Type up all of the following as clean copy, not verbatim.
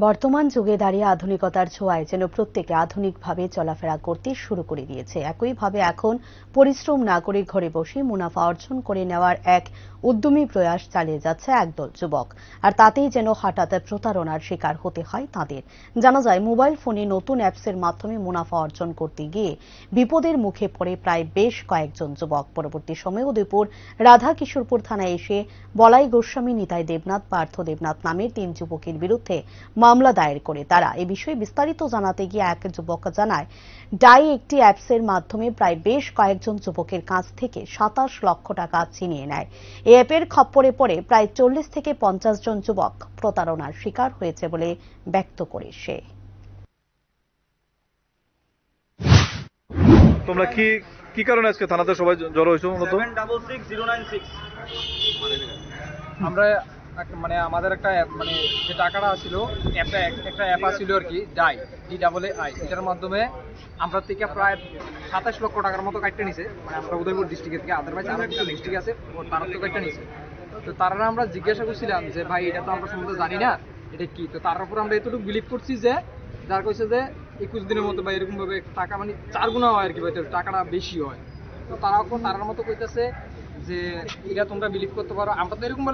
বর্তমান যুগে দাঁড়িয়ে আধুনিকতার ছোঁয়ায় যেন প্রত্যেকে আধুনিকভাবে চলাফেরা করতে শুরু করে দিয়েছে। একইভাবে এখন পরিশ্রম না করে ঘরে বসে মুনাফা অর্জন করে নেওয়ার এক উদ্যমী প্রয়াস চালিয়ে যাচ্ছে একদল যুবক। আর তাতেই যেন হঠাৎ প্রতারণার শিকার হতে হয় তাদের। জানা যায়, মোবাইল ফোনে নতুন অ্যাপসের মাধ্যমে মুনাফা অর্জন করতে গিয়ে বিপদের মুখে পড়ে প্রায় বেশ কয়েকজন যুবক। পরবর্তী সময়ে উদয়পুর রাধা কিশোরপুর থানায় এসে বলাই গোস্বামী, নিতাই দেবনাথ, পার্থ দেবনাথ নামের 3 যুবকের বিরুদ্ধে মামলা দায়ের করে তারা। এ বিষয়ে বিস্তারিত জানাতে গিয়ে এক যুবক জানায়, ডাই একটি অ্যাপসের মাধ্যমে প্রায় বেশ কয়েকজন যুবকের কাছ থেকে 27 লক্ষ টাকা ছিনিয়ে নেয়। এই অ্যাপের খপ্পরে পড়ে প্রায় 40 থেকে 50 জন যুবক প্রতারণার শিকার হয়েছে বলে ব্যক্ত করে সে। তোমরা কি কারণে আজকে থানাতে সবাই জড়ো হয়েছো? মূলত 766096 আমরা আমাদের একটা অ্যাপ, যে টাকাটা ছিল একটা অ্যাপ আছিল আর কি, DAI, এটার মাধ্যমে আমরা থেকে প্রায় 27 লক্ষ টাকার মতো কাটতে নিছে। আমরা উদয়পুর ডিস্ট্রিক্টের থেকে, আদারওয়াইজ আরো কিছু ডিস্ট্রিক্ট আছে, তারা তো কাটতে নিছে। তো তারা আমরা জিজ্ঞাসা করছিলাম যে ভাই, এটা তো আমরা সম্বন্ধে জানি না, এটা কি। তো তার উপর আমরা এতটুকু বিলিভ করছি যে যার কইছে যে 21 দিনের মতো বা এরকম ভাবে টাকা 4 গুণা হয় আর কি, টাকাটা বেশি হয়। তো তারার মতো কইতেছে যে এটা তোমরা বিলিভ করতে পারো। আমরা তো এরকম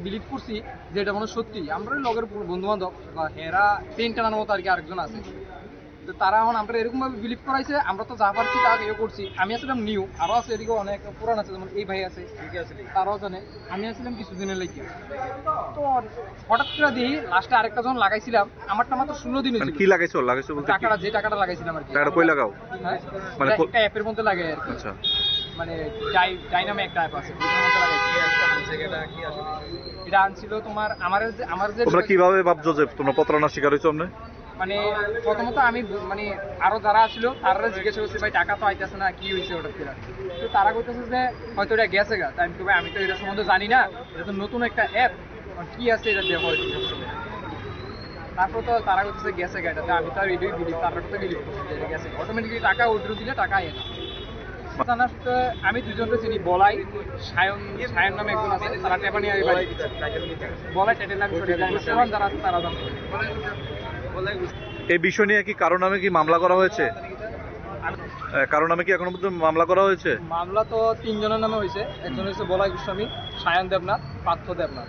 বিলিভ করছি যে এটা সত্যি। আমরা লগের বন্ধু বান্ধব বা হেরা ট্রেন টানার মতো আর কি আরেকজন আছে। তো তারা এখন আমরা এরকম ভাবে বিলিভ করাইছে, আমরা তো যা পারছি তা করছি। আমি আসলাম নিউ, আরো আছে এদিকে অনেক পুরান আছে, যেমন এই ভাই আছে, তারাও জানে। আমি আসলাম কিছুদিনের লেগে। তো হঠাৎ করে দিই লাস্টে আরেকটা জন লাগাইছিলাম, আমারটা মাত্র 16 দিন হয়েছিল। কি লাগাইছো বলতে যে টাকাটা লাগাইছিলাম আর কি। টাকাটা কই লাগাও? হ্যাঁ, একটা অ্যাপের মধ্যে লাগাই আর কি। আচ্ছা, ডাই নামে একটা অ্যাপ আছে, ওটার মধ্যে লাগাইছি। এটা আনছিল তোমার আমার যে তোমরা কিভাবে ভাবছো যে তোমরা প্রতারণার শিকার হয়েছো? প্রথমত আমি আরো যারা ছিল তারা জিজ্ঞাসা করছি, ভাই টাকা তো আইতেছে না, কি হয়েছে ওটা ফেরা। তো তারা কইতেছে যে হয়তো এটা গেছে গা। তাই আমি তো এটা সম্বন্ধে জানি না, এটা তো নতুন একটা অ্যাপ, কি আছে এটা ব্যবহার করছে। তারপর তো তারা কইতেছে গেছে গা, এটাতে আমি তো আর এটাই বিলিভ, তারপর তো বিলিভ করছি যে এটা গেছে। অটোমেটিকলি টাকা উইথড্র দিলে টাকা আয় না। আমি দুজনকে চিনি, বলাই সায়ন নামে একজন আছে, তারা টেপানিয়া বলাই টাইটেল নামে যারা আছে তারা জানতো। এই বিষয় নিয়ে কি কারো নামে কি মামলা করা হয়েছে? কারো নামে কি এখনো পর্যন্ত মামলা করা হয়েছে? মামলা তো 3 জনের নামে হয়েছে। একজন হচ্ছে বলাই গোস্বামী, সায়ন দেবনাথ, পার্থ দেবনাথ।